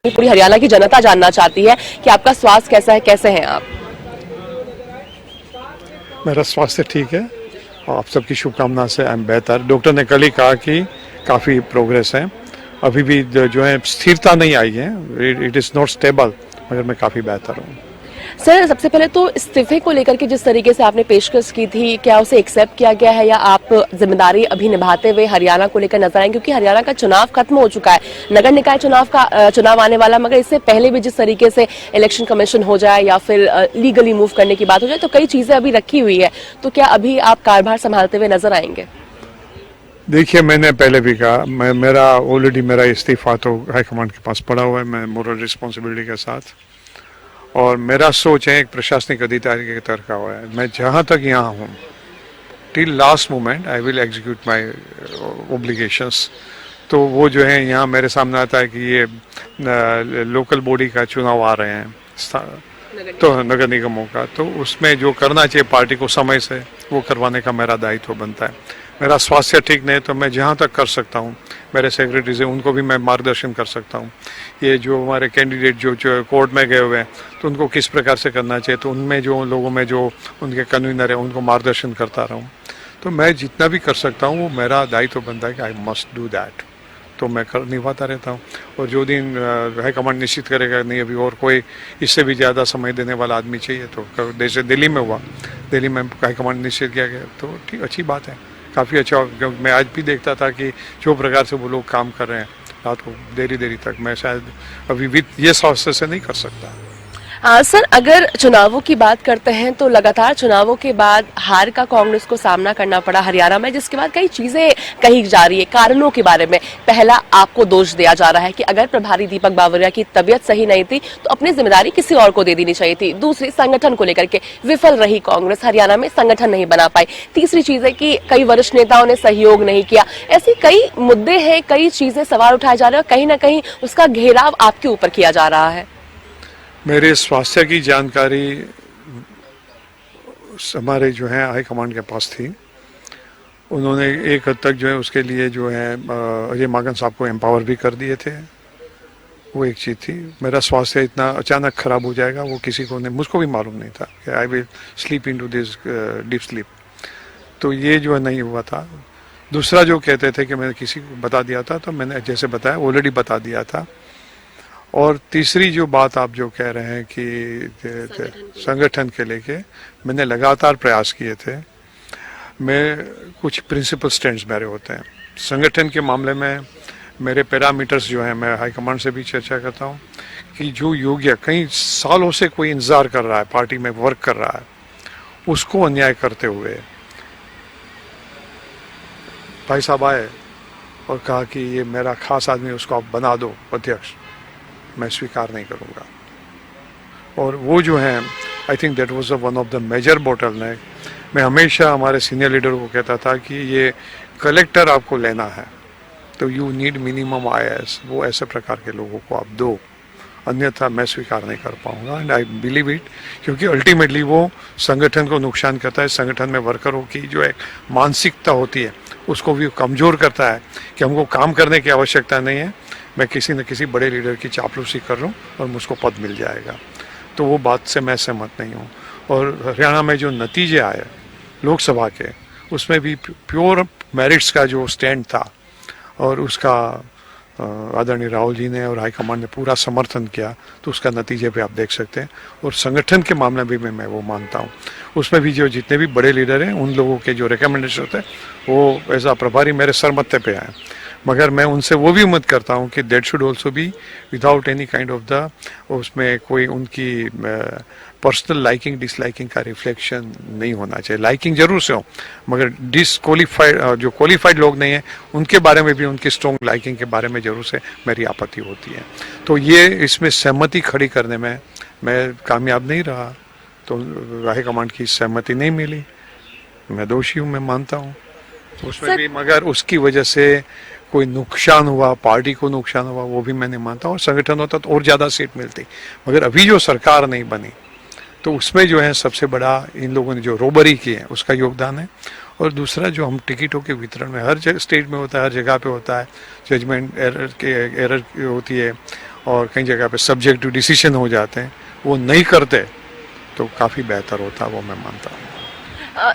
पूरी हरियाणा की जनता जानना चाहती है कि आपका स्वास्थ्य कैसा है, कैसे हैं आप? मेरा स्वास्थ्य ठीक है और आप सबकी शुभकामना से आई एम बेहतर। डॉक्टर ने कल ही कहा कि काफ़ी प्रोग्रेस है, अभी भी जो है स्थिरता नहीं आई है, इट इज़ नॉट स्टेबल, मगर मैं काफ़ी बेहतर हूँ। सर, सबसे पहले तो इस्तीफे को लेकर के जिस तरीके से आपने पेशकश की थी, क्या उसे एक्सेप्ट किया गया है या आप जिम्मेदारी अभी निभाते हुए हरियाणा को लेकर नजर आए? क्योंकि हरियाणा का चुनाव खत्म हो चुका है, नगर निकाय चुनाव आने वाला, मगर इससे पहले भी जिस तरीके से इलेक्शन कमीशन हो जाए या फिर लीगली मूव करने की बात हो जाए, तो कई चीजें अभी रखी हुई है, तो क्या अभी आप कार्यभार संभालते हुए नजर आएंगे? देखिए, मैंने पहले भी कहा, मेरा इस्तीफा तो हाईकमांड के पास पड़ा हुआ है, मैं मोरल रिस्पॉन्सिबिलिटी के साथ, और मेरा सोच है एक प्रशासनिक अधिकारी के तरह का हुआ है। मैं जहाँ तक यहाँ हूँ till last moment I will execute my obligations. तो वो जो है यहाँ मेरे सामने आता है कि ये लोकल बॉडी का चुनाव आ रहे हैं, तो नगर निगमों का, तो उसमें जो करना चाहिए पार्टी को समय से वो करवाने का मेरा दायित्व बनता है। मेरा स्वास्थ्य ठीक नहीं तो मैं जहाँ तक कर सकता हूँ, मेरे सेक्रेटरीज हैं उनको भी मैं मार्गदर्शन कर सकता हूँ। ये जो हमारे कैंडिडेट जो कोर्ट में गए हुए हैं तो उनको किस प्रकार से करना चाहिए, तो उनमें जो लोगों में जो उनके कन्वीनर है उनको मार्गदर्शन करता रहूँ। तो मैं जितना भी कर सकता हूँ वो मेरा दायित्व बनता है कि आई मस्ट डू दैट, तो मैं कर निभाता रहता हूँ। और जो दिन हाईकमांड निश्चित करेगा नहीं अभी और कोई इससे भी ज़्यादा समय देने वाला आदमी चाहिए, तो जैसे दिल्ली में हुआ, दिल्ली में हाईकमांड निश्चित किया गया, तो ठीक अच्छी बात है, काफ़ी अच्छा। क्योंकि मैं आज भी देखता था कि जो प्रकार से वो लोग काम कर रहे हैं रात को देरी तक, मैं शायद अभी विद ये स्वास्थ्य से नहीं कर सकता। सर, अगर चुनावों की बात करते हैं तो लगातार चुनावों के बाद हार का कांग्रेस को सामना करना पड़ा हरियाणा में, जिसके बाद कई चीजें कही जा रही है कारणों के बारे में। पहला, आपको दोष दिया जा रहा है कि अगर प्रभारी दीपक बावरिया की तबीयत सही नहीं थी तो अपनी जिम्मेदारी किसी और को दे देनी चाहिए थी। दूसरी, संगठन को लेकर के विफल रही कांग्रेस, हरियाणा में संगठन नहीं बना पाई। तीसरी चीज है कि कई वरिष्ठ नेताओं ने सहयोग नहीं किया। ऐसी कई मुद्दे हैं, कई चीजें सवाल उठाए जा रहे हैं और कहीं ना कहीं उसका घेराव आपके ऊपर किया जा रहा है। मेरे स्वास्थ्य की जानकारी हमारे जो है हाईकमांड के पास थी, उन्होंने एक हद तक जो है उसके लिए जो है अजय माकन साहब को एम्पावर भी कर दिए थे। वो एक चीज़ थी। मेरा स्वास्थ्य इतना अचानक खराब हो जाएगा वो किसी को नहीं, मुझको भी मालूम नहीं था कि I will sleep into this deep sleep, तो ये जो है नहीं हुआ था। दूसरा जो कहते थे कि मैंने किसी को बता दिया था, तो मैंने जैसे बताया ऑलरेडी बता दिया था। और तीसरी जो बात आप जो कह रहे हैं कि संगठन के लेके मैंने लगातार प्रयास किए थे। मैं कुछ प्रिंसिपल स्टैंड्स मेरे होते हैं संगठन के मामले में, मेरे पैरामीटर्स जो हैं मैं हाईकमांड से भी चर्चा करता हूँ कि जो योग्य कई सालों से कोई इंतजार कर रहा है, पार्टी में वर्क कर रहा है, उसको अन्याय करते हुए भाई साहब आए और कहा कि ये मेरा खास आदमी, उसको आप बना दो अध्यक्ष, मैं स्वीकार नहीं करूँगा। और वो जो है I think that was one of the major bottleneck. मैं हमेशा हमारे सीनियर लीडर को कहता था कि ये कलेक्टर आपको लेना है तो यू नीड मिनिमम IAS, वो ऐसे प्रकार के लोगों को आप दो, अन्यथा मैं स्वीकार नहीं कर पाऊंगा। एंड आई बिलीव इट, क्योंकि अल्टीमेटली वो संगठन को नुकसान करता है। संगठन में वर्करों की जो एक मानसिकता होती है उसको भी कमज़ोर करता है कि हमको काम करने की आवश्यकता नहीं है, मैं किसी न किसी बड़े लीडर की चापलूसी कर रहा हूँ और मुझको पद मिल जाएगा। तो वो बात से मैं सहमत नहीं हूँ। और हरियाणा में जो नतीजे आए लोकसभा के, उसमें भी प्योर मेरिट्स का जो स्टैंड था और उसका आदरणीय राहुल जी ने और हाईकमांड ने पूरा समर्थन किया, तो उसका नतीजे पे आप देख सकते हैं। और संगठन के मामले में भी मैं वो मानता हूँ, उसमें भी जो जितने भी बड़े लीडर हैं उन लोगों के जो रिकमेंडेशन होते हैं वो एज आ प्रभारी मेरे सरमत्ते पे आए, मगर मैं उनसे वो भी उम्मीद करता हूँ कि that should also be without any kind of the, उसमें कोई उनकी पर्सनल लाइकिंग डिसलाइकिंग का रिफ्लेक्शन नहीं होना चाहिए। लाइकिंग जरूर से हो, मगर डिसक्वालीफाइड जो क्वालिफाइड लोग नहीं हैं उनके बारे में भी, उनकी स्ट्रॉन्ग लाइकिंग के बारे में जरूर से मेरी आपत्ति होती है। तो ये इसमें सहमति खड़ी करने में मैं कामयाब नहीं रहा, तो हाईकमांड की सहमति नहीं मिली, मैं दोषी हूँ, मैं मानता हूँ उसमें भी, मगर उसकी वजह से कोई नुकसान हुआ, पार्टी को नुकसान हुआ, वो भी मैं नहीं मानता हूँ। संगठन होता तो और ज़्यादा सीट मिलती, मगर अभी जो सरकार नहीं बनी तो उसमें जो है सबसे बड़ा इन लोगों ने जो रोबरी की है उसका योगदान है। और दूसरा जो हम टिकटों के वितरण में हर स्टेट में होता है, हर जगह पे होता है, जजमेंट एरर होती है और कई जगह पे सब्जेक्टिव डिसीजन हो जाते हैं, वो नहीं करते तो काफ़ी बेहतर होता, वो मैं मानता हूँ।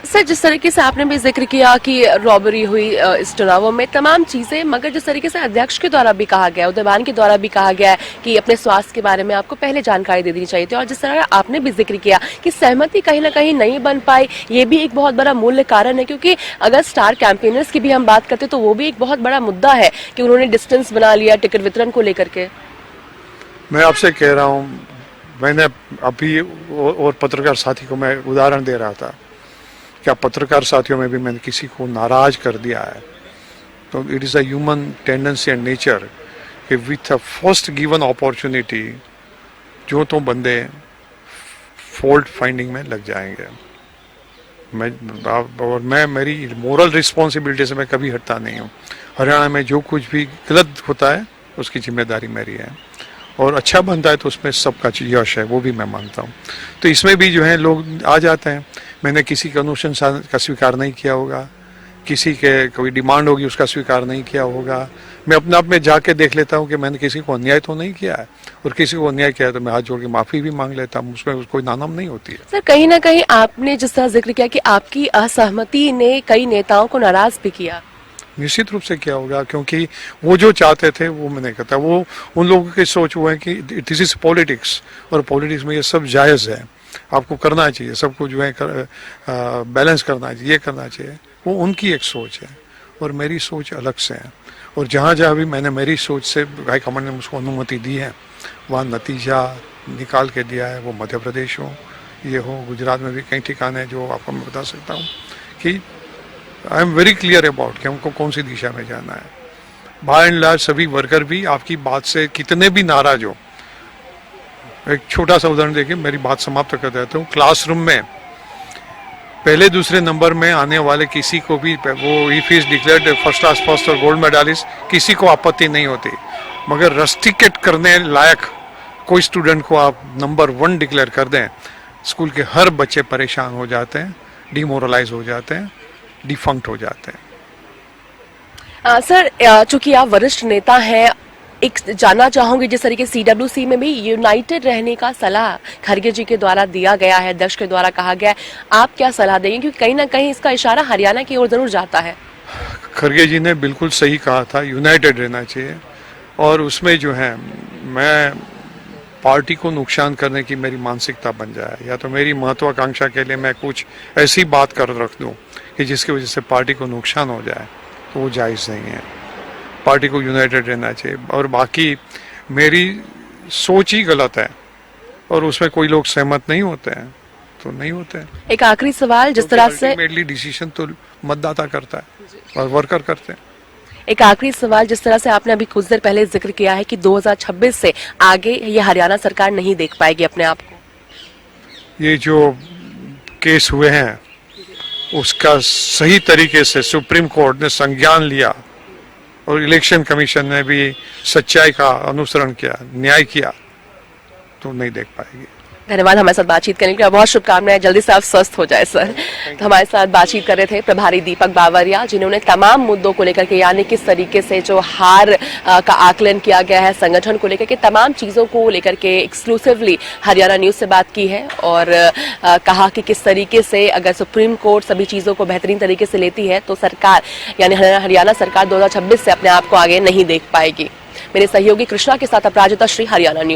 सर, जिस तरीके से आपने भी जिक्र किया कि रॉबरी हुई इस चुनावों में, तमाम चीजें, मगर जिस तरीके से अध्यक्ष के द्वारा भी कहा गया, उदयवान के द्वारा भी कहा गया है कि अपने स्वास्थ्य के बारे में आपको पहले जानकारी दे देनी चाहिए थी, और जिस तरह आपने भी जिक्र किया कि सहमति कहीं ना कहीं नहीं बन पाई, ये भी एक बहुत बड़ा मूल्य कारण है। क्योंकि अगर स्टार कैंपेनर्स की भी हम बात करते तो वो भी एक बहुत बड़ा मुद्दा है कि उन्होंने डिस्टेंस बना लिया टिकट वितरण को लेकर के। मैं आपसे कह रहा हूँ, मैंने अभी और पत्रकार साथी को मैं उदाहरण दे रहा था, क्या पत्रकार साथियों में भी मैंने किसी को नाराज कर दिया है? तो it is a human tendency and nature कि with a first given opportunity जो तो बंदे फॉल्ट फाइंडिंग में लग जाएंगे। मैं मेरी मोरल रिस्पॉन्सिबिलिटी से मैं कभी हटता नहीं हूँ। हरियाणा में जो कुछ भी गलत होता है उसकी जिम्मेदारी मेरी है, और अच्छा बनता है तो उसमें सबका यश है, वो भी मैं मानता हूँ। तो इसमें भी जो है लोग आ जाते हैं। मैंने किसी का अनुशंसा का स्वीकार नहीं किया होगा, किसी के कोई डिमांड होगी उसका स्वीकार नहीं किया होगा। मैं अपने आप में जाके देख लेता हूँ कि मैंने किसी को अन्याय तो नहीं किया है, और किसी को अन्याय किया है तो मैं हाथ जोड़ के माफी भी मांग लेता हूँ, उसमें कोई नानम नहीं होती है। सर, कहीं ना कहीं आपने जिस तरह जिक्र किया कि आपकी असहमति ने कई नेताओं को नाराज भी किया। निश्चित रूप से क्या होगा, क्योंकि वो जो चाहते थे वो मैंने कहता, वो उन लोगों की सोच वो है कि दिस इज पॉलिटिक्स, और पॉलिटिक्स में ये सब जायज़ है, आपको करना चाहिए, सबको जो है बैलेंस करना चाहिए, ये करना चाहिए। वो उनकी एक सोच है और मेरी सोच अलग से है। और जहाँ जहाँ भी मैंने मेरी सोच से हाईकमांड ने मुझको अनुमति दी है, वहाँ नतीजा निकाल के दिया है। वो मध्य प्रदेश हो, ये हो, गुजरात में भी कई ठिकाने जो आपको मैं बता सकता हूँ कि I am very clear about कि हमको कौन सी दिशा में जाना है। बाय एंड लार्ज सभी वर्कर भी आपकी बात से कितने भी नाराज हो, एक छोटा सा उदाहरण देखिए, मेरी बात समाप्त कर देता हूँ। क्लासरूम में पहले दूसरे नंबर में आने वाले किसी को भी, वो if is declared first class first और गोल्ड मेडलिस्ट, किसी को आपत्ति नहीं होती, मगर रस्टिकेट करने लायक कोई स्टूडेंट को आप नंबर 1 डिक्लेयर कर दें, स्कूल के हर बच्चे परेशान हो जाते हैं, डिमोरलाइज हो जाते हैं, डिफंक्ट हो जाते हैं। सर, चूंकि आप वरिष्ठ नेता हैं, एक जानना चाहूंगी, जिस तरीके सीडब्ल्यूसी में भी यूनाइटेड रहने का सलाह खरगे जी के द्वारा दिया गया है, अध्यक्ष के द्वारा कहा गया है, आप क्या सलाह देंगे? क्योंकि कहीं ना कहीं इसका इशारा हरियाणा की ओर जरूर जाता है। खरगे जी ने बिल्कुल सही कहा था, यूनाइटेड रहना चाहिए। और उसमें जो है, मैं पार्टी को नुकसान करने की मेरी मानसिकता बन जाए, या तो मेरी महत्वाकांक्षा के लिए मैं कुछ ऐसी बात कर रख दूं कि जिसकी वजह से पार्टी को नुकसान हो जाए, तो वो जायज़ नहीं है। पार्टी को यूनाइटेड रहना चाहिए। और बाकी मेरी सोच ही गलत है और उसमें कोई लोग सहमत नहीं होते हैं तो नहीं होते हैं। एक आखिरी सवाल, जिस तरह से अल्टीमेटली डिसीजन तो मतदाता करता है और वर्कर करते हैं। एक आखिरी सवाल, जिस तरह से आपने अभी कुछ देर पहले जिक्र किया है कि 2026 से आगे ये हरियाणा सरकार नहीं देख पाएगी अपने आप को, ये जो केस हुए हैं उसका सही तरीके से सुप्रीम कोर्ट ने संज्ञान लिया और इलेक्शन कमीशन ने भी सच्चाई का अनुसरण किया, न्याय किया, तो नहीं देख पाएगी। धन्यवाद हमारे साथ बातचीत करने के लिए, बहुत शुभकामनाएं, जल्दी से आप स्वस्थ हो जाए सर। तो हमारे साथ बातचीत कर रहे थे प्रभारी दीपक बावरिया, जिन्होंने तमाम मुद्दों को लेकर के, यानी किस तरीके से जो हार का आकलन किया गया है, संगठन को लेकर के तमाम चीजों को लेकर के एक्सक्लूसिवली हरियाणा न्यूज से बात की है, और कहा कि किस तरीके से अगर सुप्रीम कोर्ट सभी चीजों को बेहतरीन तरीके से लेती है तो सरकार, यानी हरियाणा सरकार 2026 से अपने आप को आगे नहीं देख पाएगी। मेरे सहयोगी कृष्णा के साथ अपराजिता श्री, हरियाणा न्यूज।